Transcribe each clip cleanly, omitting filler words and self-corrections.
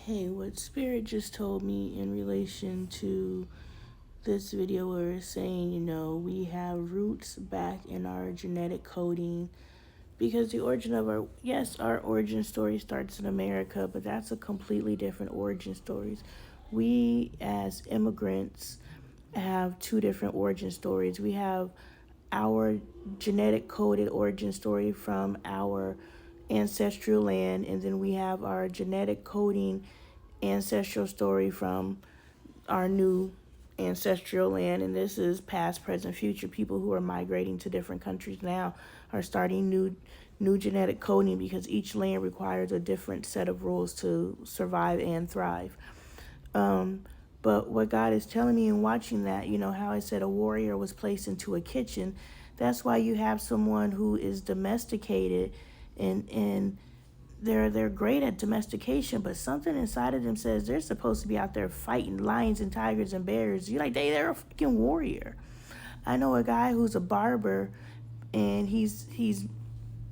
Hey, what Spirit just told me in relation to this video where it's saying, we have roots back in our genetic coding because the origin of our origin story starts in America, but that's a completely different origin stories. We as immigrants have two different origin stories. We have our genetic coded origin story from our ancestral land, and then we have our genetic coding ancestral story from our new ancestral land. And this is past, present, future. People who are migrating to different countries now are starting new genetic coding because each land requires a different set of rules to survive and thrive. But what God is telling me in watching that, how I said a warrior was placed into a kitchen, that's why you have someone who is domesticated and they're great at domestication, but something inside of them says they're supposed to be out there fighting lions and tigers and bears. You're like, they're a freaking warrior. I know a guy who's a barber and he's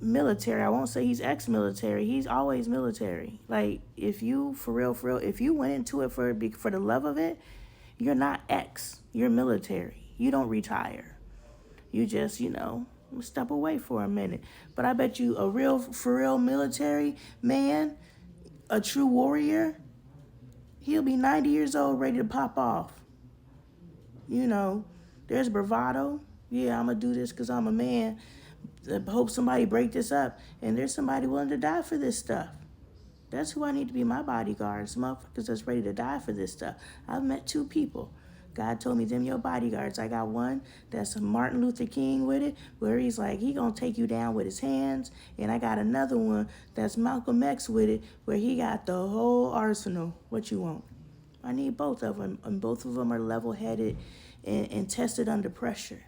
military. I won't say he's ex-military. He's always military. Like, if you, for real, if you went into it for the love of it, you're not ex. You're military. You don't retire. You just, step away for a minute. But I bet you for real military man, a true warrior, he'll be 90 years old ready to pop off. There's bravado. Yeah, I'm going to do this because I'm a man. I hope somebody break this up. And there's somebody willing to die for this stuff. That's who I need to be my bodyguards. Motherfuckers that's ready to die for this stuff. I've met two people. God told me, them your bodyguards. I got one that's Martin Luther King with it, where he's like, he gonna take you down with his hands. And I got another one that's Malcolm X with it, where he got the whole arsenal. What you want? I need both of them. And both of them are level-headed and tested under pressure.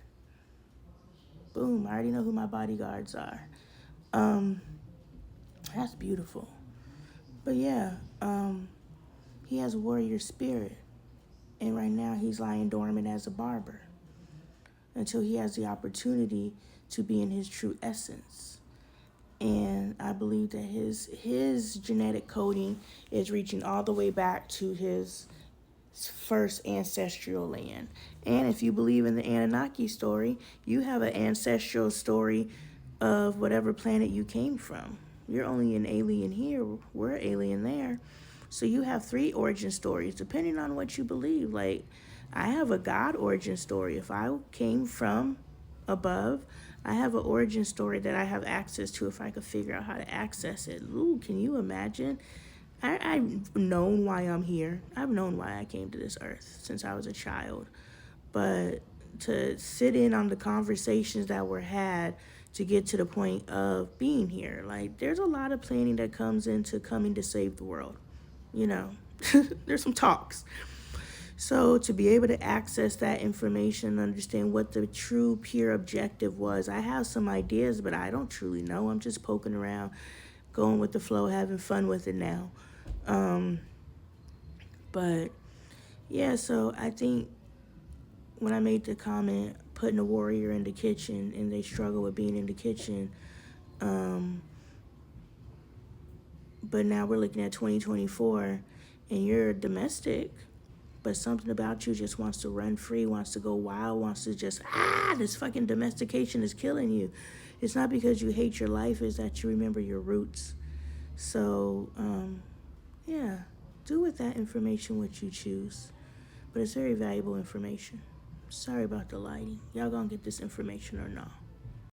Boom, I already know who my bodyguards are. That's beautiful. But yeah, he has a warrior spirit. And right now he's lying dormant as a barber until he has the opportunity to be in his true essence. And I believe that his genetic coding is reaching all the way back to his first ancestral land. And if you believe in the Anunnaki story, you have an ancestral story of whatever planet you came from. You're only an alien here. We're alien there. So you have three origin stories, depending on what you believe. Like, I have a God origin story. If I came from above, I have an origin story that I have access to if I could figure out how to access it. Ooh, can you imagine? I've known why I'm here. I've known why I came to this earth since I was a child. But to sit in on the conversations that were had to get to the point of being here, like, there's a lot of planning that comes into coming to save the world. There's some talks. So to be able to access that information, understand what the true pure objective was, I have some ideas, but I don't truly know. I'm just poking around, going with the flow, having fun with it now. But yeah, so I think when I made the comment, putting a warrior in the kitchen and they struggle with being in the kitchen, but now we're looking at 2024 and you're domestic, but something about you just wants to run free, wants to go wild, wants to just, this fucking domestication is killing you. It's not because you hate your life, it's that you remember your roots. So, yeah, do with that information what you choose. But it's very valuable information. Sorry about the lighting. Y'all gonna get this information or not?